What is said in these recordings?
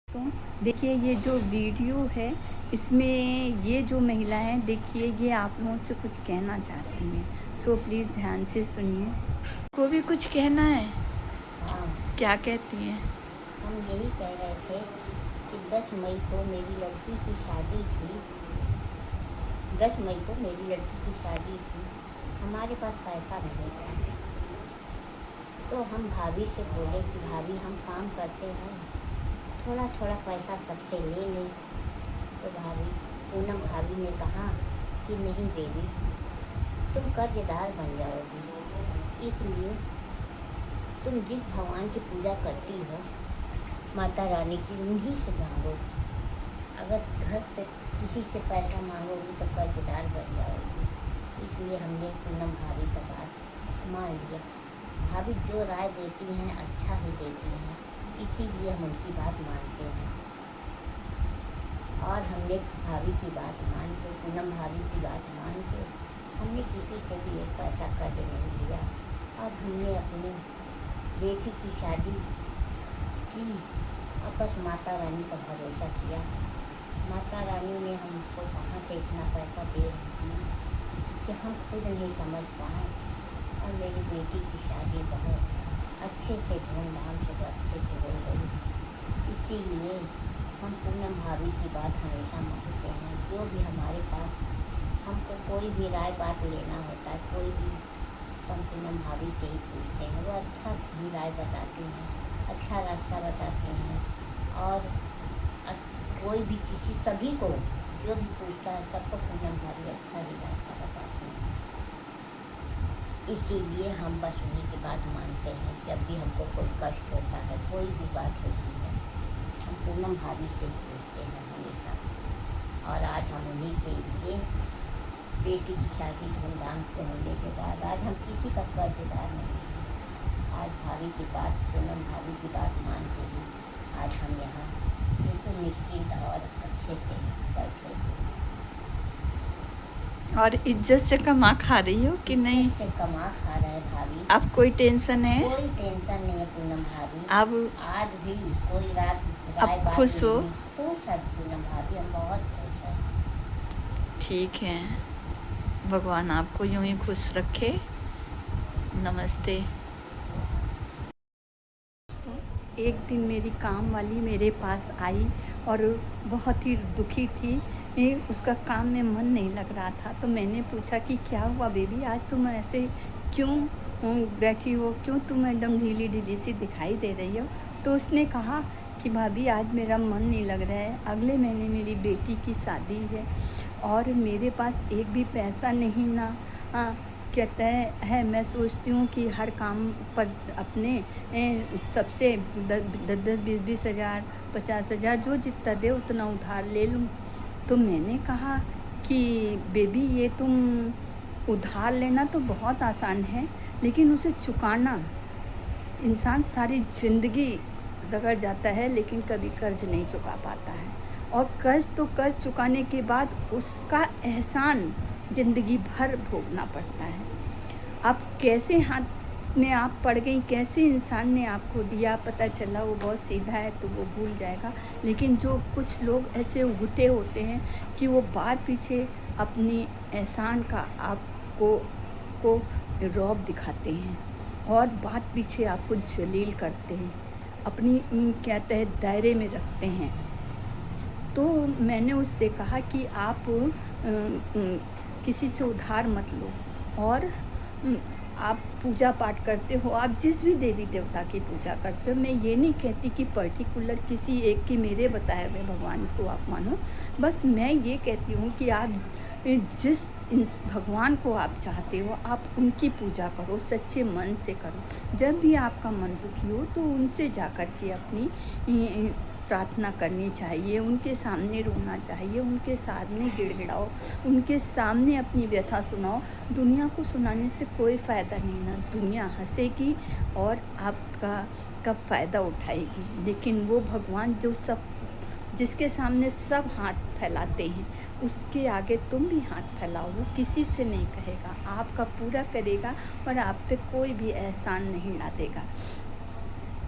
तो देखिए ये जो वीडियो है इसमें ये जो महिला है देखिए ये आप लोगों से कुछ कहना चाहती हैं। सो प्लीज़ ध्यान से सुनिए। को भी कुछ कहना है। हाँ, क्या कहती हैं? हम यही कह रहे थे कि 10 मई को मेरी लड़की की शादी थी। 10 मई को मेरी लड़की की शादी थी। हमारे पास पैसा नहीं था, तो हम भाभी से बोले कि भाभी हम काम करते हैं, थोड़ा थोड़ा पैसा सबसे ले लें। तो पूनम भाभी ने कहा कि नहीं बेबी, तुम कर्जदार बन जाओगी, इसलिए तुम जिस भगवान की पूजा करती हो, माता रानी की, उन्हीं से मांगो। अगर घर से किसी से पैसा मांगोगी तो कर्जदार बन जाओगी। इसलिए हमने पूनम भाभी का बात मान लिया। भाभी जो राय देती हैं अच्छा ही देती हैं, इसीलिए हम उनकी बात मानते हैं। और हमने भाभी की बात मान के, पूनम भाभी की बात मान के, हमने किसी से भी एक पैसा कर्ज नहीं लिया और हमने अपनी बेटी की शादी की और बस माता रानी का भरोसा किया। माता रानी ने हमको कहाँ से इतना पैसा दे रही थी कि हम खुद नहीं समझ पाए। और मेरी बेटी की शादी बहुत अच्छे से, धूमधाम से, अच्छे से हो गई। इसीलिए हम पूनम भाभी की बात हमेशा मानते हैं। जो भी हमारे पास हमको कोई भी राय बात लेना होता है, कोई भी, तो हम पूनम भाभी से ही पूछते हैं। वो अच्छा भी राय बताती हैं, अच्छा रास्ता बताते हैं। और कोई भी सभी को जो भी पूछता है सबको पूनम भाभी अच्छा ही रास्ता बताते हैं। इसीलिए हम बस उन्हीं की बात मानते हैं। जब भी हमको कोई कष्ट होता है, कोई भी बात होती है, हम पूनम भाभी से ही पूछते हैं हमेशा। और आज हम उन्हीं के लिए बेटी की शादी धूमधाम से होने के बाद आज हम किसी का कर्जदार नहीं हैं। आज भाभी की बात, पूनम भाभी की बात मान के ही आज हम यहाँ बिल्कुल निश्चिंत और अच्छे से बैठे थे। और इज्जत से कमा खा रही हो कि नहीं? इज्जत से कमा खा रहे हैं भाभी। अब कोई टेंशन है? कोई टेंशन नहीं है पूनम भाभी। अब आज भी कोई रात अब राय बात खुश हो? नहीं। खुश है पूनम भाभी, हम बहुत खुश हैं। ठीक है, भगवान आपको यूं ही खुश रखे। नमस्ते। एक दिन मेरी काम वाली मेरे पास आई और बहुत ही दुखी थी। उसका काम में मन नहीं लग रहा था, तो मैंने पूछा कि क्या हुआ बेबी, आज तुम ऐसे क्यों बैठी हो, क्यों तुम एकदम ढीली ढीली सी दिखाई दे रही हो? तो उसने कहा कि भाभी आज मेरा मन नहीं लग रहा है, अगले महीने मेरी बेटी की शादी है और मेरे पास एक भी पैसा नहीं ना। कहते है मैं सोचती हूँ कि हर काम पर अपने सबसे 10-20 हज़ार 50 हज़ार जो जितना दे उतना उधार ले लूँ। तो मैंने कहा कि बेबी ये तुम उधार लेना तो बहुत आसान है, लेकिन उसे चुकाना इंसान सारी ज़िंदगी रगड़ जाता है, लेकिन कभी कर्ज नहीं चुका पाता है। और कर्ज चुकाने के बाद उसका एहसान ज़िंदगी भर भोगना पड़ता है। अब कैसे हाथ में आप पड़ गई, कैसे इंसान ने आपको दिया, पता चला वो बहुत सीधा है तो वो भूल जाएगा, लेकिन जो कुछ लोग ऐसे उगटे होते हैं कि वो बात पीछे अपनी एहसान का आपको रौब दिखाते हैं और बात पीछे आपको जलील करते हैं, अपनी कहते हैं दायरे में रखते हैं। तो मैंने उससे कहा कि आप किसी से उधार मत लो और आप पूजा पाठ करते हो, आप जिस भी देवी देवता की पूजा करते हो, मैं ये नहीं कहती कि पर्टिकुलर किसी एक की मेरे बताए हुए भगवान को आप मानो, बस मैं ये कहती हूँ कि आप जिस भगवान को आप चाहते हो आप उनकी पूजा करो, सच्चे मन से करो। जब भी आपका मन दुखी हो तो उनसे जा कर के अपनी प्रार्थना करनी चाहिए, उनके सामने रोना चाहिए, उनके सामने गिड़गिड़ाओ, उनके सामने अपनी व्यथा सुनाओ। दुनिया को सुनाने से कोई फ़ायदा नहीं, ना दुनिया हंसेगी और आपका फ़ायदा उठाएगी। लेकिन वो भगवान जो जिसके सामने सब हाथ फैलाते हैं, उसके आगे तुम भी हाथ फैलाओ, वो किसी से नहीं कहेगा, आपका पूरा करेगा और आप पे कोई भी एहसान नहीं लादेगा।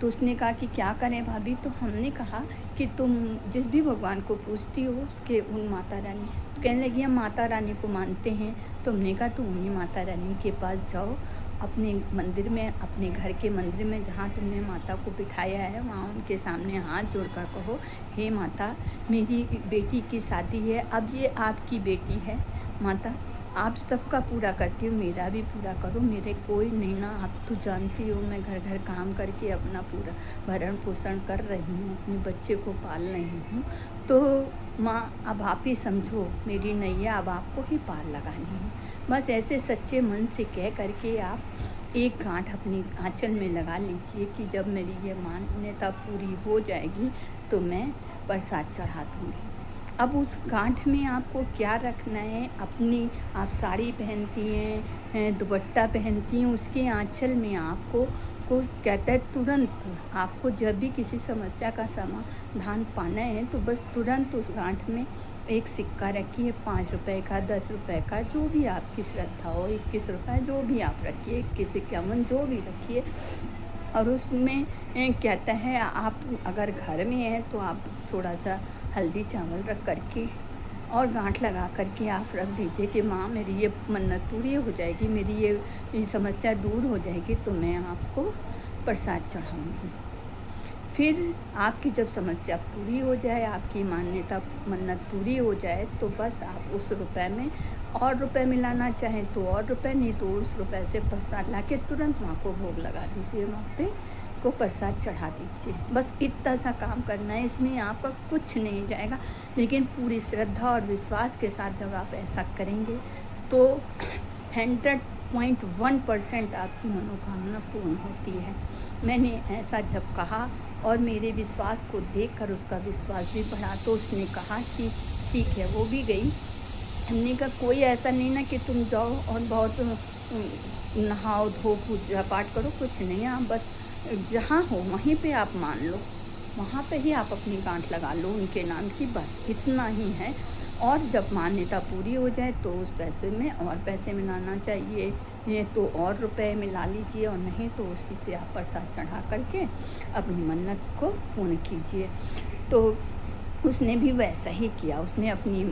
तो उसने कहा कि क्या करें भाभी? तो हमने कहा कि तुम जिस भी भगवान को पूजती हो उसके उन माता रानी, तो कहने लगी हम माता रानी को मानते हैं। तो हमने कहा तो उन्हीं माता रानी के पास जाओ, अपने मंदिर में, अपने घर के मंदिर में जहाँ तुमने माता को बिठाया है वहाँ उनके सामने हाथ जोड़कर कहो, हे माता, मेरी बेटी की शादी है, अब ये आपकी बेटी है माता, आप सबका पूरा करती हो, मेरा भी पूरा करो, मेरे कोई नहीं ना, आप तो जानती हो मैं घर घर काम करके अपना पूरा भरण पोषण कर रही हूँ, अपने बच्चे को पाल रही हूँ। तो माँ अब आप ही समझो, मेरी नैया अब आपको ही पार लगानी है। बस ऐसे सच्चे मन से कह करके आप एक गांठ अपनी आंचल में लगा लीजिए कि जब मेरी ये मान्यता पूरी हो जाएगी तो मैं प्रसाद चढ़ा दूँगी। अब उस गांठ में आपको क्या रखना है, अपनी आप साड़ी पहनती हैं, दुपट्टा पहनती हैं, उसके आंचल में आपको कहता है तुरंत आपको जब भी किसी समस्या का समाधान पाना है तो बस तुरंत उस गांठ में एक सिक्का रखिए, 5 रुपए का, 10 रुपए का, जो भी आपकी श्रद्धा हो, 21 रुपये जो भी आप रखिए, 21, 51 जो भी रखिए। और उसमें कहता है आप अगर घर में हैं तो आप थोड़ा सा हल्दी चावल रख करके और गांठ लगा करके आप रख दीजिए कि माँ मेरी ये मन्नत पूरी हो जाएगी, मेरी ये समस्या दूर हो जाएगी तो मैं आपको प्रसाद चढ़ाऊँगी। फिर आपकी जब समस्या पूरी हो जाए, आपकी मान्यता मन्नत पूरी हो जाए तो बस आप उस रुपए में और रुपए मिलाना चाहें तो और रुपए, नहीं तो उस रुपए से प्रसाद ला के तुरंत माँ को भोग लगा दीजिए, माँ पे को प्रसाद चढ़ा दीजिए। बस इतना सा काम करना है, इसमें आपका कुछ नहीं जाएगा। लेकिन पूरी श्रद्धा और विश्वास के साथ जब आप ऐसा करेंगे तो 100.1% आपकी मनोकामना पूर्ण होती है। मैंने ऐसा जब कहा और मेरे विश्वास को देखकर उसका विश्वास भी बढ़ा तो उसने कहा कि ठीक है, वो भी गई। हमने कहा कोई ऐसा नहीं ना कि तुम जाओ और बहुत नहाओ धो पूजा पाठ करो, कुछ नहीं, आप बस जहाँ हो वहीं पे आप मान लो, वहाँ पे ही आप अपनी गांठ लगा लो उनके नाम की, बस इतना ही है। और जब मान्यता पूरी हो जाए तो उस पैसे में और पैसे मिलाना चाहिए, ये तो और रुपए मिला लीजिए, और नहीं तो उसी से आप प्रसाद चढ़ा करके अपनी मन्नत को पूर्ण कीजिए। तो उसने भी वैसा ही किया, उसने अपनी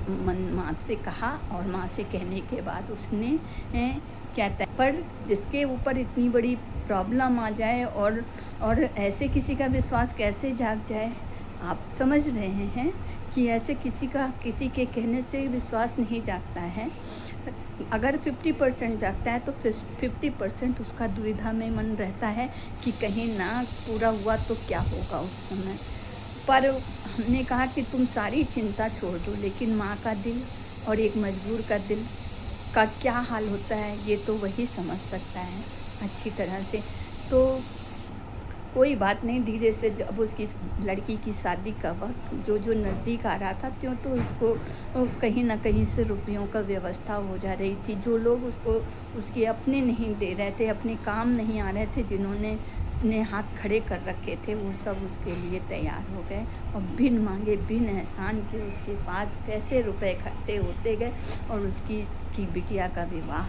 माँ से कहा और माँ से कहने के बाद उसने कहता है, पर जिसके ऊपर इतनी बड़ी प्रॉब्लम आ जाए और ऐसे किसी का विश्वास कैसे जाग जाए, आप समझ रहे हैं कि ऐसे किसी के कहने से विश्वास नहीं जागता है। अगर 50% जागता है तो 50% उसका दुविधा में मन रहता है कि कहीं ना पूरा हुआ तो क्या होगा उस समय। पर हमने कहा कि तुम सारी चिंता छोड़ दो, लेकिन माँ का दिल और एक मजबूर का दिल का क्या हाल होता है ये तो वही समझ सकता है अच्छी तरह से। तो कोई बात नहीं, धीरे से जब उसकी लड़की की शादी का वक्त जो नज़दीक आ रहा था त्यों तो उसको कहीं ना कहीं से रुपयों का व्यवस्था हो जा रही थी। जो लोग उसको उसके अपने नहीं दे रहे थे, अपने काम नहीं आ रहे थे, जिन्होंने ने हाथ खड़े कर रखे थे, वो सब उसके लिए तैयार हो गए और बिन मांगे बिन एहसान के उसके पास कैसे रुपए इकट्ठे होते गए और उसकी बिटिया का विवाह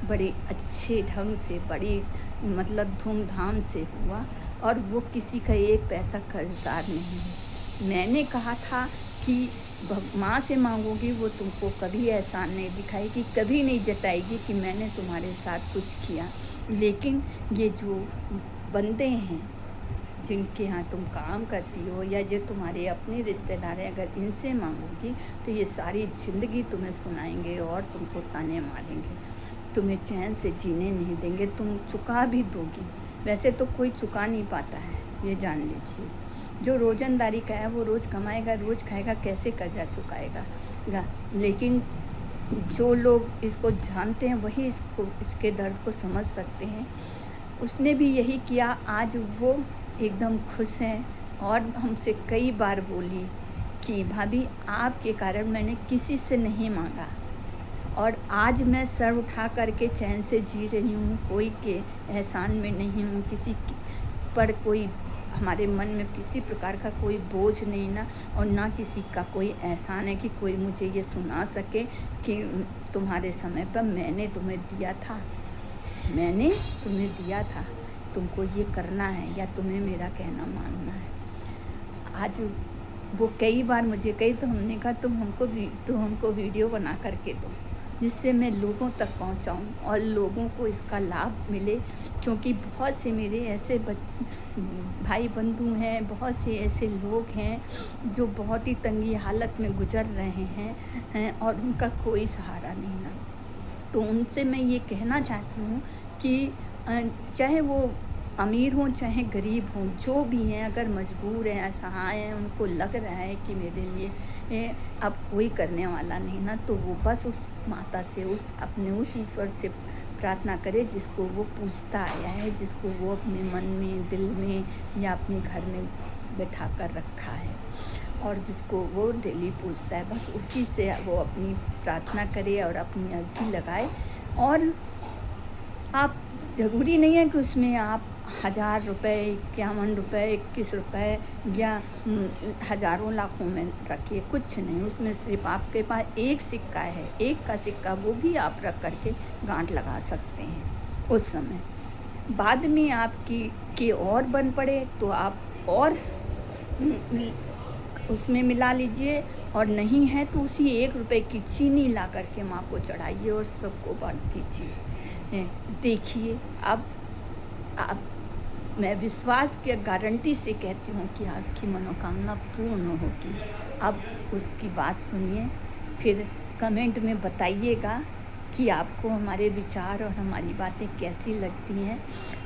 बड़े अच्छे ढंग से, बड़ी मतलब धूमधाम से हुआ और वो किसी का एक पैसा कर्जदार नहीं है। मैंने कहा था कि माँ से मांगोगी वो तुमको कभी एहसान नहीं दिखाएगी, कभी नहीं जताएगी कि मैंने तुम्हारे साथ कुछ किया। लेकिन ये जो बंदे हैं जिनके यहाँ तुम काम करती हो या जो तुम्हारे अपने रिश्तेदार हैं, अगर इनसे मांगोगी तो ये सारी ज़िंदगी तुम्हें सुनाएंगे और तुमको ताने मारेंगे, तुम्हें चैन से जीने नहीं देंगे। तुम चुका भी दोगी, वैसे तो कोई चुका नहीं पाता है, ये जान लीजिए। जो रोज़ंदारी का है वो रोज़ कमाएगा, रोज़ खाएगा, कैसे कर्जा चुकाएगा। लेकिन जो लोग इसको जानते हैं वही इसके दर्द को समझ सकते हैं। उसने भी यही किया। आज वो एकदम खुश है और हमसे कई बार बोली कि भाभी आपके कारण मैंने किसी से नहीं मांगा और आज मैं सर उठा करके चैन से जी रही हूँ, कोई के एहसान में नहीं हूँ, किसी पर कोई हमारे मन में किसी प्रकार का कोई बोझ नहीं ना, और ना किसी का कोई एहसान है कि कोई मुझे ये सुना सके कि तुम्हारे समय पर मैंने तुम्हें दिया था, मैंने तुम्हें दिया था। तुमको ये करना है या तुम्हें मेरा कहना मानना है। आज वो कई बार मुझे कही, तो हमने कहा तुम हमको वीडियो बना करके दो, जिससे मैं लोगों तक पहुंचाऊं और लोगों को इसका लाभ मिले। क्योंकि बहुत से मेरे ऐसे भाई बंधु हैं, बहुत से ऐसे लोग हैं जो बहुत ही तंगी हालत में गुजर रहे हैं और उनका कोई सहारा नहीं ना। तो उनसे मैं ये कहना चाहती हूँ कि चाहे वो अमीर हों चाहे गरीब हों, जो भी हैं, अगर मजबूर हैं, असहाय हैं, उनको लग रहा है कि मेरे लिए अब कोई करने वाला नहीं ना, तो वो बस उस माता से, उस ईश्वर से प्रार्थना करे जिसको वो पूजता आया है, जिसको वो अपने मन में, दिल में या अपने घर में बैठा कर रखा है और जिसको वो डेली पूजता है। बस उसी से वो अपनी प्रार्थना करे और अपनी अर्जी लगाए। और आप ज़रूरी नहीं है कि उसमें आप 1000 रुपये, 51 रुपये, 21 रुपये या हज़ारों लाखों में रखिए, कुछ नहीं। उसमें सिर्फ आपके पास एक सिक्का है, एक का सिक्का, वो भी आप रख करके गांठ लगा सकते हैं उस समय। बाद में आपकी के और बन पड़े तो आप और उसमें मिला लीजिए, और नहीं है तो उसी 1 रुपये की चीनी ला करके माँ को चढ़ाइए और सबको बांट दीजिए। देखिए अब आप, मैं विश्वास की गारंटी से कहती हूँ कि आपकी मनोकामना पूर्ण होगी। अब उसकी बात सुनिए, फिर कमेंट में बताइएगा कि आपको हमारे विचार और हमारी बातें कैसी लगती हैं।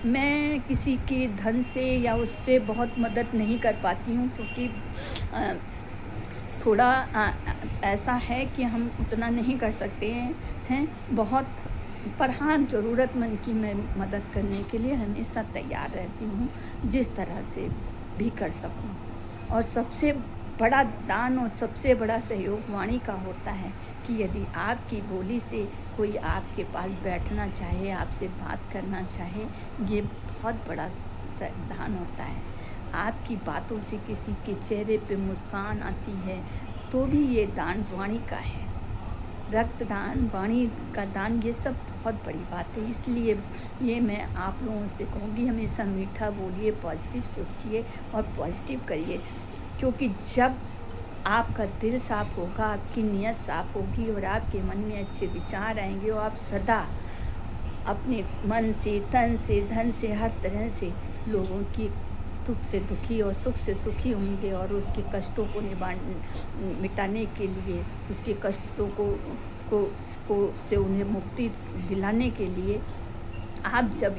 मैं किसी के धन से या उससे बहुत मदद नहीं कर पाती हूँ, क्योंकि थोड़ा ऐसा है कि हम उतना नहीं कर सकते हैं बहुत, पर हाँ, ज़रूरतमंद की मैं मदद करने के लिए हमेशा तैयार रहती हूँ, जिस तरह से भी कर सकूँ। और सबसे बड़ा दान और सबसे बड़ा सहयोग वाणी का होता है कि यदि आपकी बोली से कोई आपके पास बैठना चाहे, आपसे बात करना चाहे, ये बहुत बड़ा दान होता है। आपकी बातों से किसी के चेहरे पे मुस्कान आती है तो भी ये दान वाणी का है। रक्तदान, वाणी का दान, ये सब बहुत बड़ी बात है। इसलिए ये मैं आप लोगों से कहूँगी, हमेशा मीठा बोलिए, पॉजिटिव सोचिए और पॉजिटिव करिए। क्योंकि जब आपका दिल साफ़ होगा, आपकी नीयत साफ़ होगी और आपके मन में अच्छे विचार आएंगे और आप सदा अपने मन से, तन से, धन से, हर तरह से लोगों की दुख से दुखी और सुख से सुखी होंगे और उसके कष्टों को मिटाने के लिए, उसके कष्टों से उन्हें मुक्ति दिलाने के लिए आप जब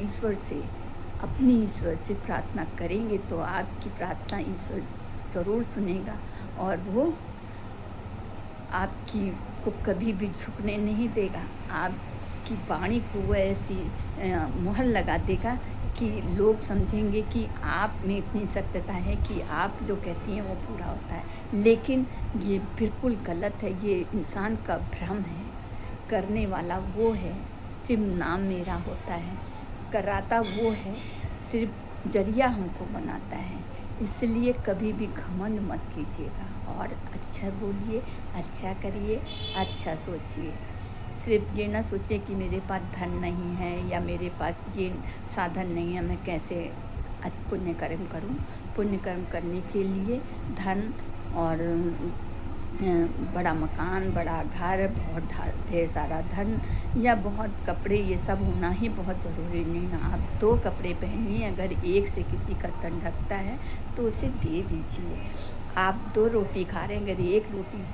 अपनी ईश्वर से प्रार्थना करेंगे तो आपकी प्रार्थना ईश्वर ज़रूर सुनेगा और वो आपकी को कभी भी झुकने नहीं देगा। आपकी वाणी को वो ऐसी मोहर लगा देगा कि लोग समझेंगे कि आप में इतनी सत्यता है कि आप जो कहती हैं वो पूरा होता है। लेकिन ये बिल्कुल गलत है, ये इंसान का भ्रम है। करने वाला वो है, सिर्फ नाम मेरा होता है, कराता वो है, सिर्फ जरिया हमको बनाता है। इसलिए कभी भी घमंड मत कीजिएगा और अच्छा बोलिए, अच्छा करिए, अच्छा सोचिए। सिर्फ ये ना सोचिए कि मेरे पास धन नहीं है या मेरे पास ये साधन नहीं है, मैं कैसे पुण्य कर्म करूं। पुण्य कर्म करने के लिए धन और बड़ा मकान, बड़ा घर, बहुत ढेर सारा धन या बहुत कपड़े, ये सब होना ही बहुत ज़रूरी नहीं ना। आप 2 कपड़े पहनिए, अगर एक से किसी का तन ढकता है तो उसे दे दीजिए। आप 2 रोटी खा रहे हैं, अगर 1 रोटी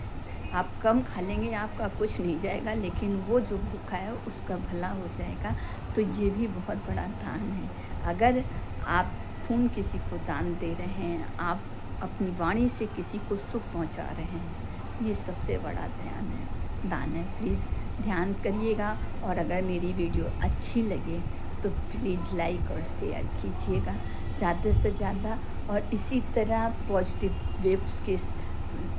आप कम खा लेंगे आपका कुछ नहीं जाएगा, लेकिन वो जो भूखा है उसका भला हो जाएगा। तो ये भी बहुत बड़ा दान है। अगर आप खून किसी को दान दे रहे हैं, आप अपनी वाणी से किसी को सुख पहुंचा रहे हैं, ये सबसे बड़ा दान है। प्लीज़ ध्यान करिएगा और अगर मेरी वीडियो अच्छी लगे तो प्लीज़ लाइक और शेयर कीजिएगा ज़्यादा से ज़्यादा। और इसी तरह पॉजिटिव वेव्स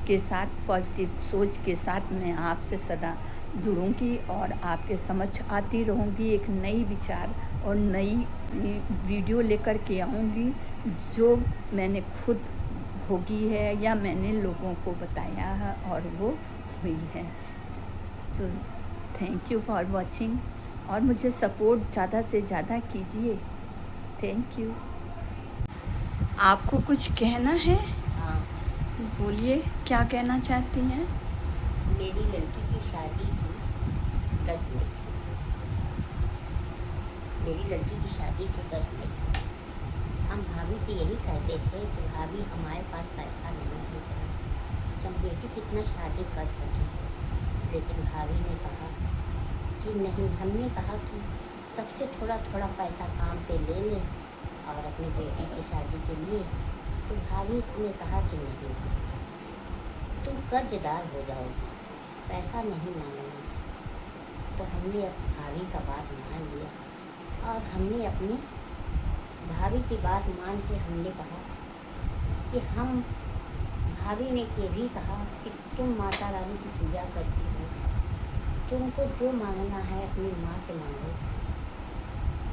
के साथ, पॉजिटिव सोच के साथ मैं आपसे सदा जुड़ूंगी और आपके समक्ष आती रहूंगी। एक नई विचार और नई वीडियो लेकर के आऊंगी जो मैंने खुद भोगी है या मैंने लोगों को बताया है और वो हुई है। तो थैंक यू फॉर वॉचिंग और मुझे सपोर्ट ज़्यादा से ज़्यादा कीजिए। Thank you. आपको कुछ कहना है? हाँ, बोलिए, क्या कहना चाहती हैं? मेरी लड़की की शादी थी 10 मई को। मेरी लड़की की शादी थी 10 मई को। हम भाभी से यही कहते थे कि भाभी हमारे पास पैसा नहीं है इतना, तुम बेटी कितना शादी कर सके। लेकिन भाभी ने कहा कि नहीं, हमने कहा कि सबसे थोड़ा थोड़ा पैसा काम पे ले लें और अपनी बेटी की शादी के लिए। तो भाभी ने कहा कि नहीं, तुम कर्जदार हो जाओगे, पैसा नहीं मांगना। तो हमने अब भाभी का बात मान लिया और हमने अपनी भाभी की बात मान के हमने कहा कि हम, भाभी ने ये भी कहा कि तुम माता रानी की पूजा करती हो, तुमको जो मांगना है अपनी माँ से मांगो,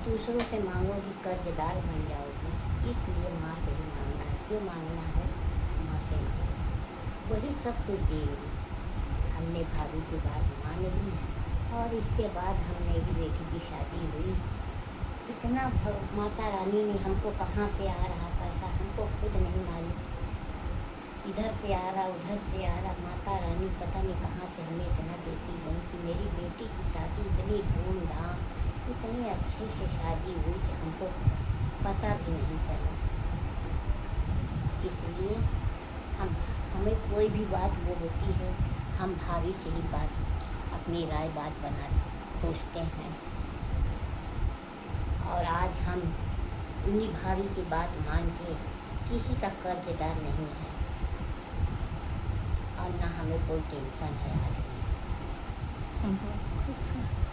दूसरों से मांगोगी कर्जदार बन जाओगी, इसलिए माँ से ही मांगना है, जो मांगना है माँ से मांगो, वही सब कुछ देंगी। हमने भाभी की बात मान ली और इसके बाद हम मेरी बेटी की शादी हुई। इतना माता रानी ने हमको कहाँ से आ रहा पैसा हमको खुद नहीं मालूम, इधर से आ रहा उधर से आ रहा, माता रानी पता नहीं कहाँ से हमें इतना देती गई कि मेरी बेटी की शादी इतनी धूमधाम, इतनी अच्छे से शादी हुई कि हमको पता भी नहीं चला। इसलिए हमें कोई भी बात वो होती है, हम भाभी से ही बात अपनी राय बात बना पूछते हैं। और आज हम उन्हीं भाभी की बात मान के किसी का कर्जदार नहीं है और ना हमें कोई टेंशन है आज। हम बहुत खुश हैं।